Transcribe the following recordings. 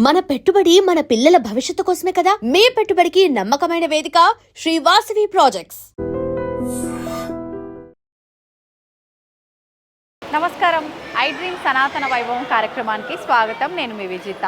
మన పెట్టుబడి మన పిల్లల భవిష్యత్తు కోసమే కదా. మీ పెట్టుబడికి నమ్మకమైన వేదిక శ్రీ వాసవి ప్రాజెక్ట్స్. నమస్కారం. ఐ డ్రీమ్ సనాతన వైభవం కార్యక్రమానికి స్వాగతం. నేను మీ విజిత.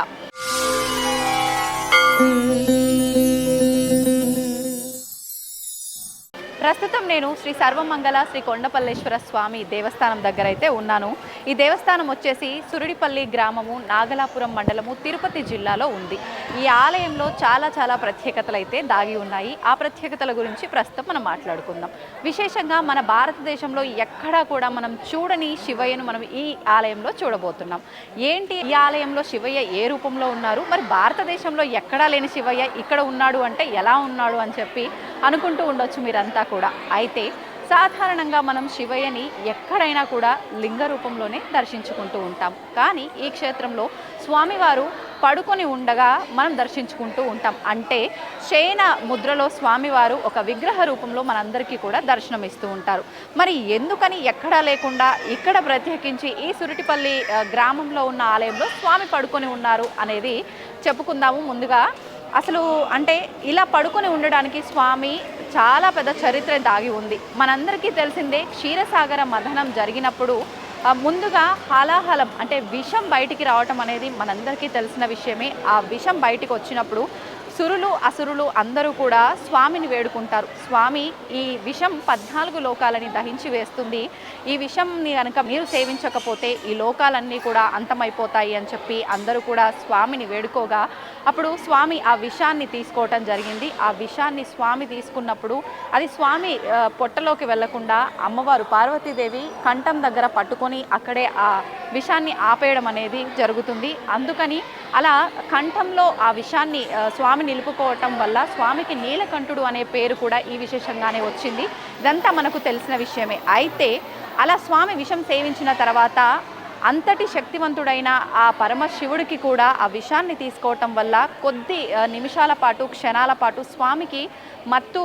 ప్రస్తుతం నేను శ్రీ సర్వమంగళ శ్రీ కొండపల్లేశ్వర స్వామి దేవస్థానం దగ్గర అయితే ఉన్నాను. ఈ దేవస్థానం వచ్చేసి సురుడిపల్లి గ్రామము, నాగలాపురం మండలము, తిరుపతి జిల్లాలో ఉంది. ఈ ఆలయంలో చాలా ప్రత్యేకతలు అయితే దాగి ఉన్నాయి. ఆ ప్రత్యేకతల గురించి ప్రస్తుతం మనం మాట్లాడుకుందాం. విశేషంగా మన భారతదేశంలో ఎక్కడా కూడా మనం చూడని శివయ్యను మనం ఈ ఆలయంలో చూడబోతున్నాం. ఏంటి ఈ ఆలయంలో శివయ్య ఏ రూపంలో ఉన్నారు, మరి భారతదేశంలో ఎక్కడా లేని శివయ్య ఇక్కడ ఉన్నాడు అంటే ఎలా ఉన్నాడు అని చెప్పి అనుకుంటూ ఉండొచ్చు మీరంతా కూడా. అయితే సాధారణంగా మనం శివయ్యని ఎక్కడైనా కూడా లింగ రూపంలోనే దర్శించుకుంటూ ఉంటాం. కానీ ఈ క్షేత్రంలో స్వామివారు పడుకొని ఉండగా మనం దర్శించుకుంటూ ఉంటాం. అంటే శయన ముద్రలో స్వామివారు ఒక విగ్రహ రూపంలో మనందరికీ కూడా దర్శనమిస్తూ ఉంటారు. మరి ఎందుకని ఎక్కడా లేకుండా ఇక్కడ ప్రత్యేకించి ఈ సురుటిపల్లి గ్రామంలో ఉన్న ఆలయంలో స్వామి పడుకొని ఉన్నారు అనేది చెప్పుకుందాము. ముందుగా అసలు అంటే ఇలా పడుకొని ఉండడానికి స్వామి చాలా పెద్ద చరిత్ర దాగి ఉంది. మనందరికీ తెలిసిందే, క్షీరసాగర మథనం జరిగినప్పుడు ముందుగా హాలాహలం అంటే విషం బయటికి రావటం అనేది మనందరికీ తెలిసిన విషయమే. ఆ విషం బయటికి వచ్చినప్పుడు సురులు అసురులు అందరూ కూడా స్వామిని వేడుకుంటారు. స్వామి, ఈ విషం 14 లోకాలని దహించి వేస్తుంది. ఈ విషంని కనుక మీరు సేవించకపోతే ఈ లోకాలన్నీ కూడా అంతమైపోతాయి అని చెప్పి అందరూ కూడా స్వామిని వేడుకోగా అప్పుడు స్వామి ఆ విషాన్ని తీసుకోవటం జరిగింది. ఆ విషాన్ని స్వామి తీసుకున్నప్పుడు అది స్వామి పొట్టలోకి వెళ్లకుండా అమ్మవారు పార్వతీదేవి కంఠం దగ్గర పట్టుకొని అక్కడే ఆ విషాన్ని ఆపేయడం అనేది జరుగుతుంది. అందుకని అలా కంఠంలో ఆ విషాన్ని స్వామి నిలుపుకోవటం వల్ల స్వామికి నీలకంఠుడు అనే పేరు కూడా ఈ విశేషంగానే వచ్చింది. ఇదంతా మనకు తెలిసిన విషయమే. అయితే అలా స్వామి విషం సేవించిన తర్వాత అంతటి శక్తివంతుడైన ఆ పరమశివుడికి కూడా ఆ విషాన్ని తీసుకోవటం వల్ల కొద్ది నిమిషాల పాటు, క్షణాల పాటు స్వామికి మత్తు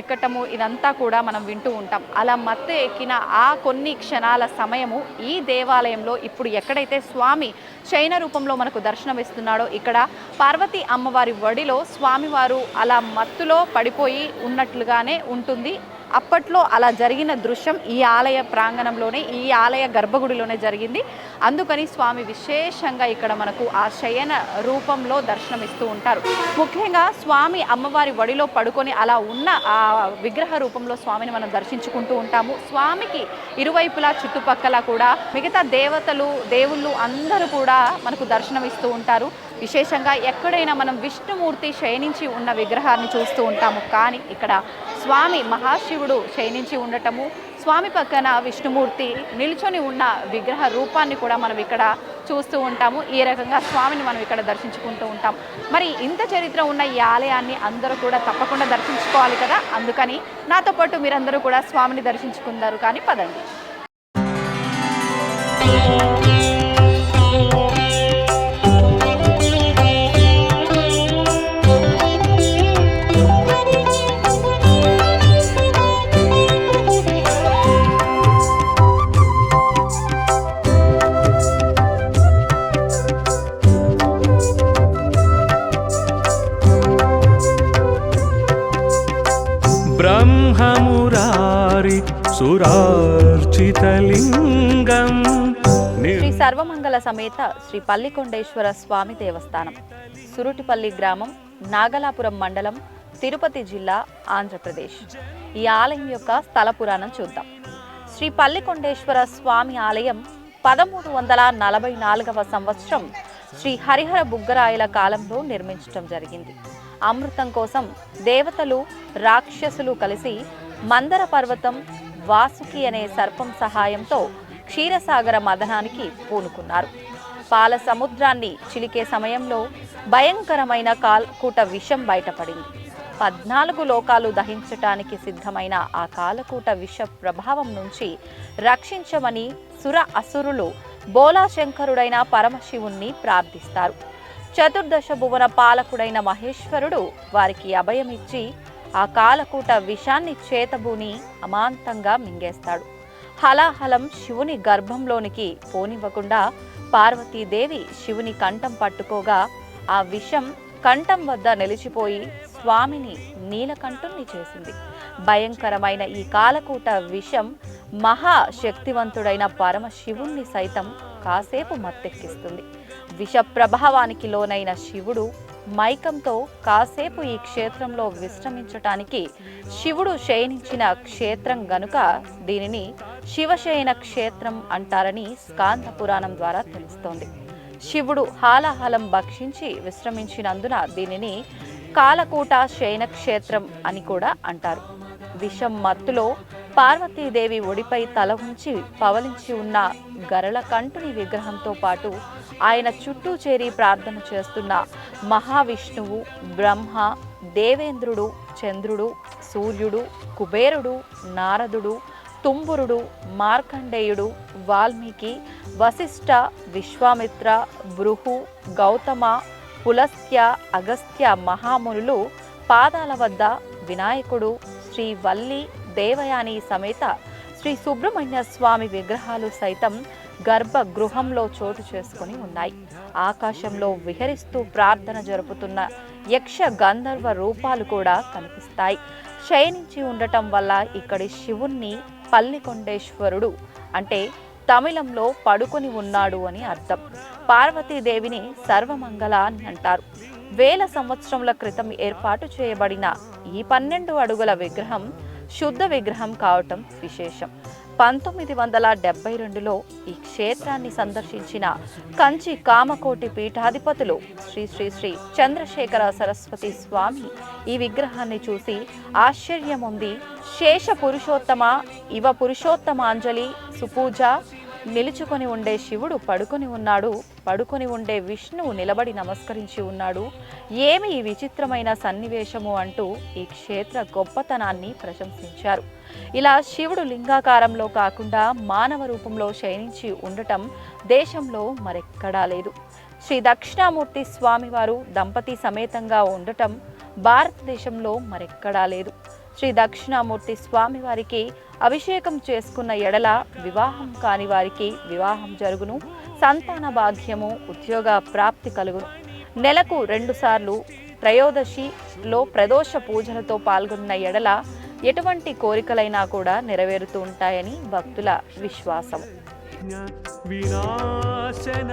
ఎక్కటము ఇదంతా కూడా మనం వింటూ ఉంటాం. అలా మత్తు ఎక్కిన ఆ కొన్ని క్షణాల సమయము ఈ దేవాలయంలో ఇప్పుడు ఎక్కడైతే స్వామి శయన రూపంలో మనకు దర్శనమిస్తున్నాడో ఇక్కడ పార్వతీ అమ్మవారి వడిలో స్వామివారు అలా మత్తులో పడిపోయి ఉన్నట్లుగానే ఉంటుంది. అప్పట్లో అలా జరిగిన దృశ్యం ఈ ఆలయ ప్రాంగణంలోనే, ఈ ఆలయ గర్భగుడిలోనే జరిగింది. అందుకని స్వామి విశేషంగా ఇక్కడ మనకు ఆ శయన రూపంలో దర్శనమిస్తూ ఉంటారు. ముఖ్యంగా స్వామి అమ్మవారి వడిలో పడుకొని అలా ఉన్న ఆ విగ్రహ రూపంలో స్వామిని మనం దర్శించుకుంటూ ఉంటాము. స్వామికి ఇరువైపులా చుట్టుపక్కల కూడా మిగతా దేవతలు, దేవుళ్ళు అందరూ కూడా మనకు దర్శనమిస్తూ ఉంటారు. విశేషంగా ఎక్కడైనా మనం విష్ణుమూర్తి శయనించి ఉన్న విగ్రహాన్ని చూస్తూ ఉంటాము. కానీ ఇక్కడ స్వామి మహాశివుడు శయనించి ఉండటము, స్వామి పక్కన విష్ణుమూర్తి నిల్చొని ఉన్న విగ్రహ రూపాన్ని కూడా మనం ఇక్కడ చూస్తూ ఉంటాము. ఈ రకంగా స్వామిని మనం ఇక్కడ దర్శించుకుంటూ ఉంటాం. మరి ఇంత చరిత్ర ఉన్న ఈ ఆలయాన్ని అందరూ కూడా తప్పకుండా దర్శించుకోవాలి కదా. అందుకని నాతో పాటు మీరందరూ కూడా స్వామిని దర్శించుకుంటారు. కానీ పదండి. బ్రహ్మమురారి సురార్చితలింగం శ్రీ సర్వమంగళ సమేత శ్రీ పల్లికొండేశ్వర స్వామి దేవస్థానం, సురుటిపల్లి గ్రామం, నాగలాపురం మండలం, తిరుపతి జిల్లా, ఆంధ్రప్రదేశ్. ఈ ఆలయం యొక్క స్థల పురాణం చూద్దాం. శ్రీ పల్లికొండేశ్వర స్వామి ఆలయం 1344వ సంవత్సరం శ్రీ హరిహర బుగ్గరాయల కాలంలో నిర్మించడం జరిగింది. అమృతం కోసం దేవతలు, రాక్షసులు కలిసి మందర పర్వతం, వాసుకి అనే సర్పం సహాయంతో క్షీరసాగర మథనానికి పూనుకున్నారు. పాల సముద్రాన్ని చిలికే సమయంలో భయంకరమైన కాలకూట విషం బయటపడింది. 14 లోకాలు దహించటానికి సిద్ధమైన ఆ కాలకూట విష ప్రభావం నుంచి రక్షించమని సుర అసురులు బోలాశంకరుడైన పరమశివుణ్ణి ప్రార్థిస్తారు. చతుర్దశ భువన పాలకుడైన మహేశ్వరుడు వారికి అభయమిచ్చి ఆ కాలకూట విషాన్ని చేతబూని అమాంతంగా మింగేస్తాడు. హలాహలం శివుని గర్భంలోనికి పోనివ్వకుండా పార్వతీదేవి శివుని కంఠం పట్టుకోగా ఆ విషం కంఠం వద్ద నిలిచిపోయి స్వామిని నీలకంఠుణ్ణి చేసింది. భయంకరమైన ఈ కాలకూట విషం మహాశక్తివంతుడైన పరమశివుణ్ణి సైతం కాసేపు మత్తెక్కిస్తుంది. విష ప్రభావానికి లోనైన శివుడు మైకంతో కాసేపు ఈ క్షేత్రంలో విశ్రమించటానికి శివుడు శయనించిన క్షేత్రం గనుక దీనిని శివశయన క్షేత్రం అంటారని స్కాంద పురాణం ద్వారా తెలుస్తోంది. శివుడు హాలాహలం భక్షించి విశ్రమించినందున దీనిని కాలకూట శయన క్షేత్రం అని కూడా అంటారు. విషం మత్తులో పార్వతీదేవి ఒడిపై తల ఉంచి పవలించి ఉన్న గరళకంఠుని విగ్రహంతో పాటు ఆయన చుట్టూ చేరి ప్రార్థన చేస్తున్న మహావిష్ణువు, బ్రహ్మ, దేవేంద్రుడు, చంద్రుడు, సూర్యుడు, కుబేరుడు, నారదుడు, తుంబురుడు, మార్కండేయుడు, వాల్మీకి, వశిష్ఠ, విశ్వామిత్ర, భృహు, గౌతమ, పులస్త్య, అగస్త్య మహామునులు పాదాల వద్ద వినాయకుడు, శ్రీ వల్లి దేవయాని సమేత శ్రీ సుబ్రహ్మణ్య స్వామి విగ్రహాలు సైతం గర్భగృహంలో చోటు చేసుకుని ఉన్నాయి. ఆకాశంలో విహరిస్తూ ప్రార్థన జరుపుతున్న యక్ష గంధర్వ రూపాలు కూడా కనిపిస్తాయి. శయనించి ఉండటం వల్ల ఇక్కడి శివుణ్ణి పల్లికొండేశ్వరుడు అంటే తమిళంలో పడుకొని ఉన్నాడు అని అర్థం. పార్వతీదేవిని సర్వమంగళ అని అంటారు. వేల సంవత్సరముల క్రితం ఏర్పాటు చేయబడిన ఈ 12 అడుగుల విగ్రహం శుద్ధ విగ్రహం కావటం విశేషం. 1972లో ఈ క్షేత్రాన్ని సందర్శించిన కంచి కామకోటి పీఠాధిపతులు శ్రీ శ్రీ శ్రీ చంద్రశేఖర సరస్వతి స్వామి ఈ విగ్రహాన్ని చూసి ఆశ్చర్యముంది. శేష పురుషోత్తమ ఇవ పురుషోత్తమాంజలి సుపూజ, నిలుచుకొని ఉండే శివుడు పడుకొని ఉన్నాడు, పడుకొని ఉండే విష్ణువు నిలబడి నమస్కరించి ఉన్నాడు, ఏమి ఈ విచిత్రమైన సన్నివేశము అంటూ ఈ క్షేత్ర గొప్పతనాన్ని ప్రశంసించారు. ఇలా శివుడు లింగాకారంలో కాకుండా మానవ రూపంలో శయనించి ఉండటం దేశంలో మరెక్కడా లేదు. శ్రీ దక్షిణామూర్తి స్వామివారు దంపతి సమేతంగా ఉండటం భారతదేశంలో మరెక్కడా లేదు. శ్రీ దక్షిణామూర్తి స్వామివారికి అభిషేకం చేసుకున్న ఎడల వివాహం కాని వారికి వివాహం జరుగును, సంతాన భాగ్యము, ఉద్యోగ ప్రాప్తి కలుగును. నెలకు 2 సార్లు త్రయోదశిలో ప్రదోష పూజలతో పాల్గొన్న ఎడల ఎటువంటి కోరికలైనా కూడా నెరవేరుతూ ఉంటాయని భక్తుల విశ్వాసం. వినాశనలింగం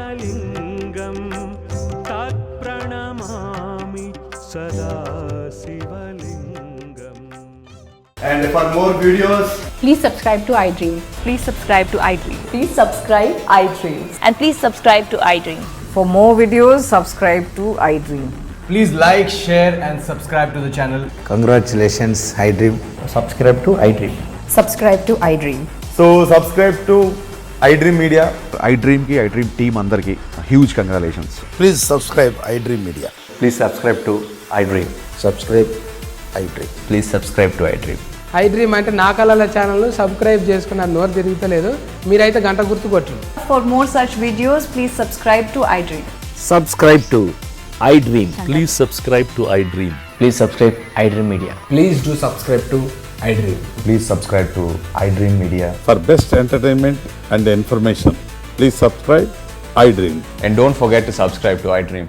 తత్ప్రణమామి సదా శివలింగం. And for more videos, Please subscribe to iDream. Please subscribe to iDream. Please subscribe iDream. And please subscribe to iDream. For more videos, subscribe to iDream. Please like, share and subscribe to the channel. Congratulations, iDream. subscribe to iDream. Subscribe to iDream. So subscribe to iDream Media. iDream team అందరికి huge congratulations. Please subscribe iDream Media. Please subscribe to iDream. Subscribe iDream. Please subscribe to iDream. iDream అంటే నా కళల ఛానల్ను subscribe చేసుకున్న నోరు తిరుగుతలేదు, మీరైతే గంట గుర్తు కొట్టండి. For more such videos, please subscribe to iDream. Subscribe to iDream. Please subscribe to iDream. Please subscribe iDream Media. Please do subscribe to iDream. Please subscribe to iDream Media. For best entertainment and information, please subscribe iDream. And don't forget to subscribe to iDream.